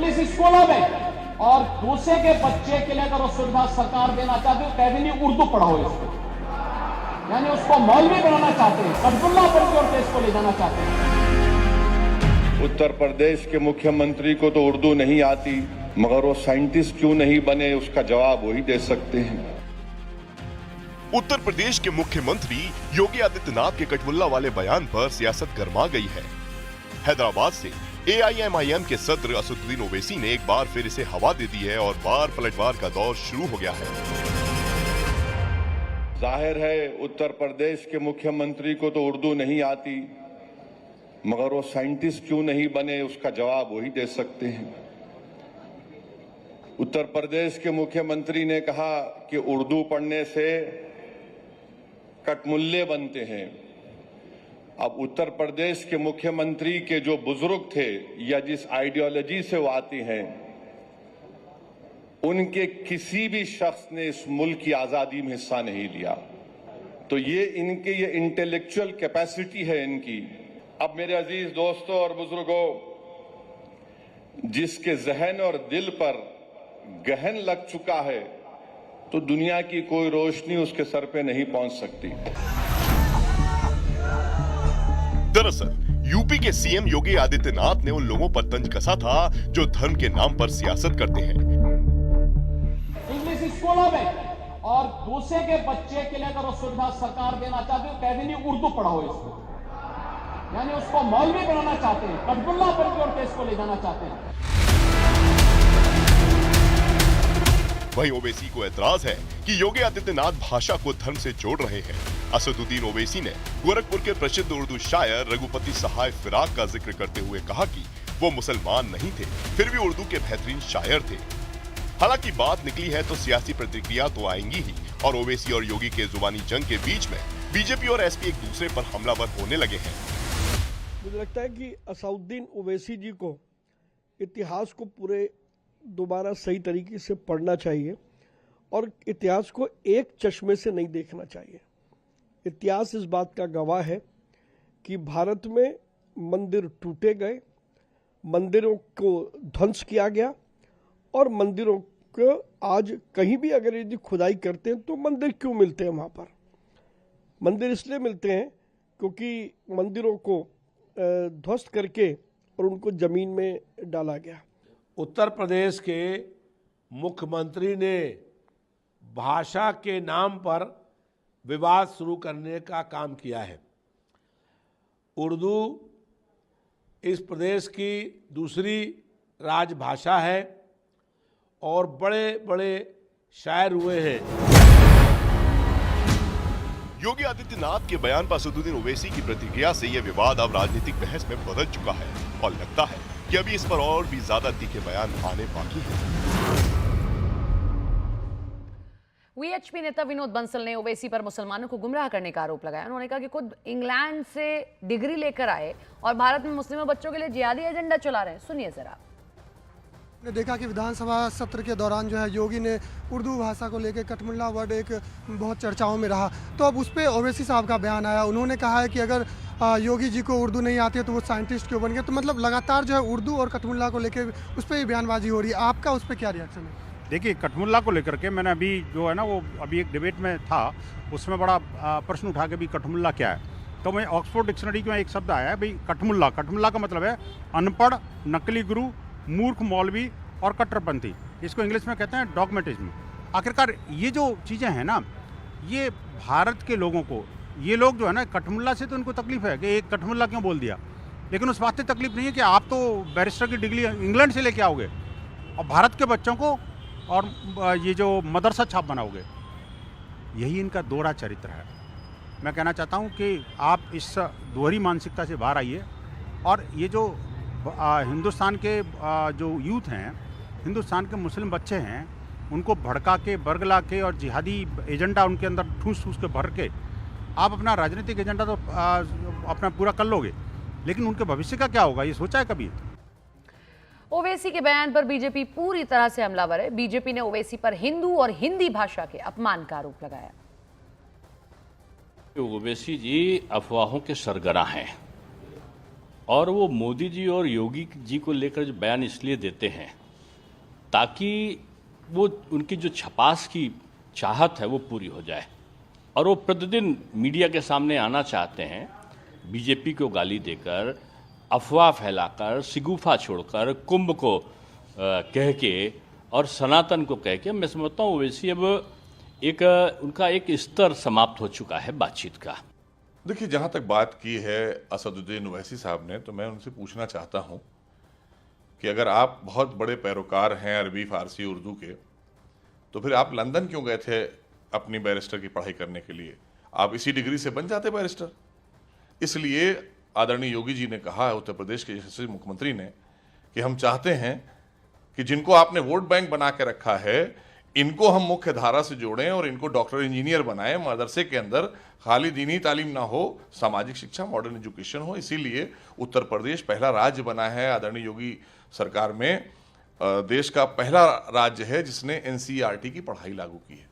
English स्कूलों में और दूसरे के बच्चे के लिए अगर वो सुविधा सरकार देना चाहती है, कह देनी उर्दू पढ़ाओ इसको, यानी उसको मौलवी बनाना चाहते हैं, कटपुल्ला पर की ओर देश को ले जाना चाहते हैं। उत्तर प्रदेश के मुख्यमंत्री को तो उर्दू नहीं आती, मगर वो साइंटिस्ट क्यों नहीं बने, उसका जवाब वही दे सकते हैं। उत्तर प्रदेश के मुख्यमंत्री योगी आदित्यनाथ के कटपुल्ला वाले बयान पर सियासत गर्मा गई है। हैदराबाद से AIMIM के सदर असदुद्दीन ओवैसी ने एक बार फिर इसे हवा दे दी है और बार पलटवार का दौर शुरू हो गया है। जाहिर है उत्तर प्रदेश के मुख्यमंत्री को तो उर्दू नहीं आती, मगर वो साइंटिस्ट क्यों नहीं बने, उसका जवाब वही दे सकते हैं। उत्तर प्रदेश के मुख्यमंत्री ने कहा कि उर्दू पढ़ने से कटमुल्ले बनते हैं। अब उत्तर प्रदेश के मुख्यमंत्री के जो बुजुर्ग थे या जिस आइडियोलॉजी से वो आती हैं, उनके किसी भी शख्स ने इस मुल्क की आजादी में हिस्सा नहीं लिया। तो ये इंटेलेक्चुअल कैपेसिटी है इनकी। अब मेरे अजीज दोस्तों और बुजुर्गों, जिसके जहन और दिल पर गहन लग चुका है, तो दुनिया की कोई रोशनी उसके सर पे नहीं पहुंच सकती। दरअसल यूपी के सीएम योगी आदित्यनाथ ने उन लोगों पर तंज कसा था जो धर्म के नाम पर सियासत करते हैं। इंग्लिश स्कूलों में और दूसरे के बच्चे के लिए अगर वो सुविधा सरकार देना चाहती है, कह देनी उर्दू पढ़ाओ इसको, यानी उसको मौलवी बनाना चाहते हैं, कटपुल्ला पर की ओर देश को ले जाना चाहते हैं। वहीं ओवैसी को एतराज है कि योगी आदित्यनाथ भाषा को धर्म से जोड़ रहे हैं। असदुद्दीन ओवैसी ने गोरखपुर के प्रसिद्ध उर्दू शायर रघुपति सहाय फिराक का जिक्र करते हुए कहा कि वो मुसलमान नहीं थे, फिर भी उर्दू के बेहतरीन शायर थे। हालांकि बात निकली है तो सियासी प्रतिक्रिया तो आएंगी ही, और ओवैसी और योगी के जुबानी जंग के बीच में बीजेपी और एसपी एक दूसरे पर हमलावर होने लगे हैं। मुझे लगता है कि असदुद्दीन ओवैसी जी को इतिहास को पूरे दोबारा सही तरीके से पढ़ना चाहिए और इतिहास को एक चश्मे से नहीं देखना चाहिए। इतिहास इस बात का गवाह है कि भारत में मंदिर टूटे गए, मंदिरों को ध्वंस किया गया, और मंदिरों को आज कहीं भी अगर यदि खुदाई करते हैं तो मंदिर क्यों मिलते हैं वहाँ पर? मंदिर इसलिए मिलते हैं क्योंकि मंदिरों को ध्वस्त करके और उनको जमीन में डाला गया। उत्तर प्रदेश के मुख्यमंत्री ने भाषा के नाम पर विवाद शुरू करने का काम किया है। उर्दू इस प्रदेश की दूसरी राजभाषा है और बड़े बड़े शायर हुए हैं। योगी आदित्यनाथ के बयान पर असदुद्दीन ओवैसी की प्रतिक्रिया से यह विवाद अब राजनीतिक बहस में बदल चुका है और लगता है कि अभी इस पर और भी ज्यादा तीखे बयान आने बाकी हैं। वीएचपी नेता विनोद बंसल ने ओवैसी पर मुसलमानों को गुमराह करने का आरोप लगाया। उन्होंने कहा कि खुद इंग्लैंड से डिग्री लेकर आए और भारत में मुस्लिम बच्चों के लिए जिहादी एजेंडा चला रहे हैं। सुनिए जरा। ने देखा कि विधानसभा सत्र के दौरान जो है योगी ने उर्दू भाषा को लेकर कटमुल्ला वर्ड एक बहुत चर्चाओं में रहा, तो अब उस पर ओवैसी साहब का बयान आया। उन्होंने कहा है कि अगर योगी जी को उर्दू नहीं आती है तो वो साइंटिस्ट क्यों बन गए। तो मतलब लगातार जो है उर्दू और कटमुल्ला को लेकर उस पर ही बयानबाजी हो रही है। आपका उस पर क्या रिएक्शन है? देखिए, कटमुल्ला को लेकर के मैंने अभी जो है ना वो अभी एक डिबेट में था, उसमें बड़ा प्रश्न उठा के भी कटमुल्ला क्या है, तो मैं ऑक्सफोर्ड डिक्शनरी में एक शब्द आया है भाई कटमुल्ला। कटमुल्ला का मतलब है अनपढ़, नकली गुरु, मूर्ख मौलवी और कट्टरपंथी। इसको इंग्लिश में कहते हैं डॉगमेटिज्म। आखिरकार ये जो चीज़ें हैं ना, ये भारत के लोगों को, ये लोग जो है ना कटमुल्ला से तो उनको तकलीफ है कि एक कटमुल्ला क्यों बोल दिया, लेकिन उस बात से तकलीफ नहीं है कि आप तो बैरिस्टर की डिग्री इंग्लैंड से लेके आओगे और भारत के बच्चों को और ये जो मदरसा छाप बनाओगे। यही इनका दोहरा चरित्र है। मैं कहना चाहता हूँ कि आप इस दोहरी मानसिकता से बाहर आइए और ये जो हिंदुस्तान के जो यूथ हैं, हिंदुस्तान के मुस्लिम बच्चे हैं, उनको भड़का के, बरगला के और जिहादी एजेंडा उनके अंदर ठूस ठूस के भर के आप अपना राजनीतिक एजेंडा तो अपना पूरा कर लोगे, लेकिन उनके भविष्य का क्या होगा ये सोचा है कभी? ओवैसी के बयान पर बीजेपी पूरी तरह से हमलावर है। बीजेपी ने ओवैसी पर हिंदू और हिंदी भाषा के अपमान का आरोप लगाया। ओवैसी जी अफवाहों के सरगना हैं। और वो मोदी जी और योगी जी को लेकर जो बयान इसलिए देते हैं ताकि वो उनकी जो छपास की चाहत है वो पूरी हो जाए, और वो प्रतिदिन मीडिया के सामने आना चाहते हैं बीजेपी को गाली देकर, अफवाह फैलाकर, शिगुफा छोड़कर, कुंभ को कह के और सनातन को कह के। मैं समझता हूँ ओवैसी अब उनका एक स्तर समाप्त हो चुका है बातचीत का। देखिए, जहाँ तक बात की है असदुद्दीन ओवैसी साहब ने, तो मैं उनसे पूछना चाहता हूँ कि अगर आप बहुत बड़े पैरोकार हैं अरबी, फारसी, उर्दू के, तो फिर आप लंदन क्यों गए थे अपनी बैरिस्टर की पढ़ाई करने के लिए? आप इसी डिग्री से बन जाते बैरिस्टर। इसलिए आदरणीय योगी जी ने कहा है, उत्तर प्रदेश के यशस्वी मुख्यमंत्री ने, कि हम चाहते हैं कि जिनको आपने वोट बैंक बना के रखा है इनको हम मुख्य धारा से जोड़ें और इनको डॉक्टर इंजीनियर बनाएं। मदरसे के अंदर खाली दीनी तालीम ना हो, सामाजिक शिक्षा, मॉडर्न एजुकेशन हो। इसीलिए उत्तर प्रदेश पहला राज्य बना है आदरणीय योगी सरकार में, देश का पहला राज्य है जिसने एनसीईआरटी की पढ़ाई लागू की है।